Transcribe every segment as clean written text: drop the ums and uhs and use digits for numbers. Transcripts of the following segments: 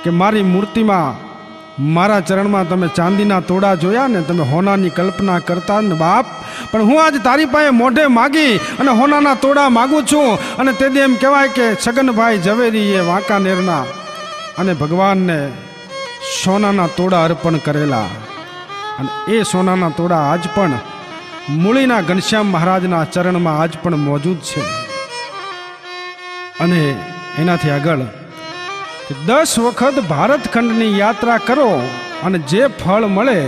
કે મારી મૂર્તિમાં મારા ચરણમાં તમે ચાંદીના તોડા જોયા ને, તમે હોનાની કલ્પના કરતા ને બાપ, પણ હું આજ તારી પાસે મોઢે માગી અને હોનાના તોડા માગું છું. અને તેથી એમ કહેવાય કે છગનભાઈ ઝવેરી એ વાંકાનેરના અને ભગવાનને સોનાના તોડા અર્પણ કરેલા, અને એ સોનાના તોડા આજ પણ મૂળીના ઘનશ્યામ મહારાજના ચરણમાં આજ પણ મોજૂદ છે. અને એનાથી આગળ 10 વખત ભારત ખંડની યાત્રા કરો અને જે ફળ મળે,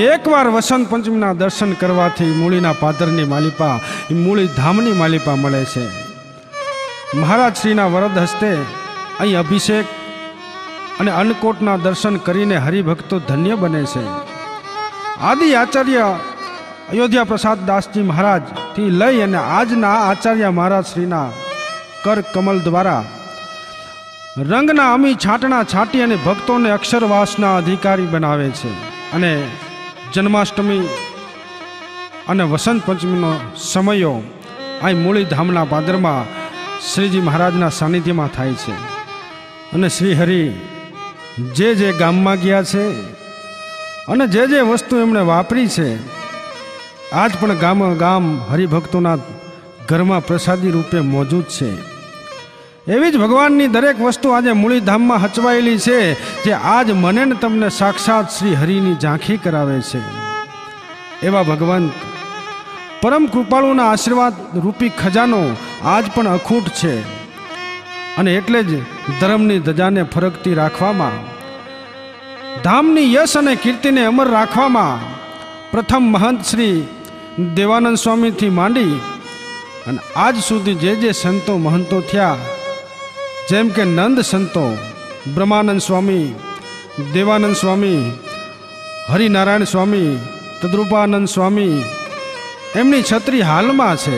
એકવાર વસંત પંચમીના દર્શન કરવાથી મૂળીના પાદરની માલિપા, એ મૂળી ધામની માલિપા મળે છે. મહારાજ શ્રીના વરદ હસ્તે અહીં અભિષેક અને અન્નકોટના દર્શન કરીને હરિભક્તો ધન્ય બને છે. આદિ આચાર્ય અયોધ્યા પ્રસાદ દાસજી મહારાજથી લઈ અને આજના આચાર્ય મહારાજ શ્રીના કર કમલ દ્વારા રંગના અમી છાંટણા છાંટી અને ભક્તોને અક્ષરવાસના અધિકારી બનાવે છે. અને જન્માષ્ટમી અને વસંત પંચમીનો સમયો અહીં મૂળી ધામના પાદરમાં શ્રીજી મહારાજના સાનિધ્યમાં થાય છે. અને શ્રી હરિ જે ગામમાં ગયા છે અને જે વસ્તુ એમણે વાપરી છે, આજ પણ ગામ હરિભક્તોના ઘરમાં પ્રસાદી રૂપે મોજૂદ છે. એવી જ ભગવાનની દરેક વસ્તુ આજે મૂળી ધામમાં હચવાયેલી છે, જે આજ મને ને તમને સાક્ષાત શ્રી હરિની ઝાંખી કરાવે છે. એવા ભગવંત પરમ કૃપાળુના આશીર્વાદ રૂપી ખજાનો આજ પણ અખૂટ છે. અને એટલે જ ધર્મની ધજાને ફરકતી રાખવામાં, ધામની યશ અને કીર્તિને અમર રાખવામાં પ્રથમ મહંત શ્રી દેવાનંદ સ્વામીથી માંડી અને આજ સુધી જે સંતો મહંતો થયા, જેમ કે નંદ સંતો, બ્રહ્માનંદ સ્વામી, દેવાનંદ સ્વામી, હરિનારાયણ સ્વામી, તદ્રુપાનંદ સ્વામી, એમની છત્રી હાલમાં છે.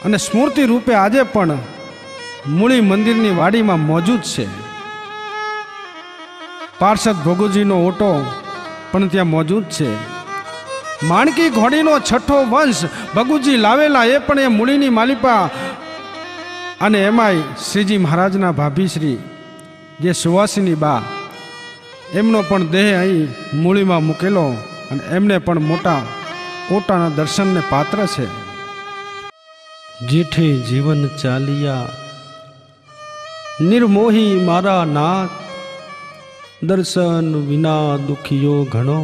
અને સ્મૃતિ રૂપે આજે પણ મૂળી મંદિરની વાડીમાં મોજૂદ છે. પાર્ષદ ભોગુજીનો ઓટો પણ ત્યાં મોજૂદ છે. માણકી ઘોડીનો છઠ્ઠો વંશ ભગુજી લાવેલા, એ પણ એ મૂળીની માલિપા. અને એમાંય શ્રીજી મહારાજના ભાભીશ્રી જે સુવાસિની બા, એમનો પણ દેહ અહીં મૂળીમાં મૂકેલો, અને એમને પણ મોટા ઓટાના દર્શનને પાત્ર છે. જેઠે જીવન ચાલિયા નિર્મોહી મારા નાથ, દર્શન વિના દુખિયો ઘણો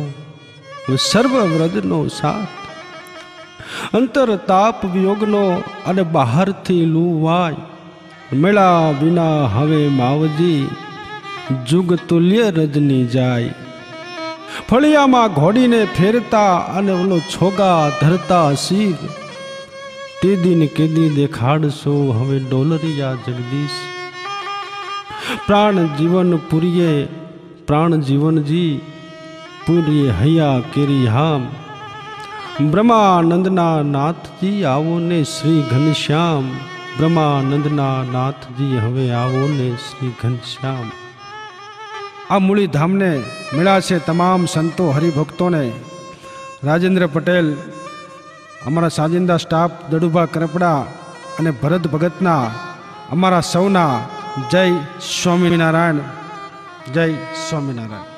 સર્વ વ્રજનો સાથ. અંતર તાપ વિયોગનો અને બહારથી લૂવાય, મેળા વિના હવે માવજી જુગ તુલ્ય રજની જાય. ફળિયામાં ઘોડીને ફેરતા અને ઓલો છોગા ધરતા શીર, તે દિન કેદી દેખાડશો હવે ડોલરિયા જગદીશ. પ્રાણ જીવન પુરીએ પ્રાણ જીવનજી, પુરીએ હૈયા કેરી હામ. બ્રહ્માનંદના નાથજી આવો ને શ્રી ઘનશ્યામ, બ્રહ્માનંદના નાથજી હવે આવો ને શ્રી ઘનશ્યામ. આ મૂળી ધામને મળ્યા છે તમામ સંતો હરિભક્તોને. રાજેન્દ્ર પટેલ, અમારા સાજિંદા સ્ટાફ, દડુભા કરપડા અને ભરત ભગતના અમારા સૌના જય સ્વામિનારાયણ, જય સ્વામિનારાયણ.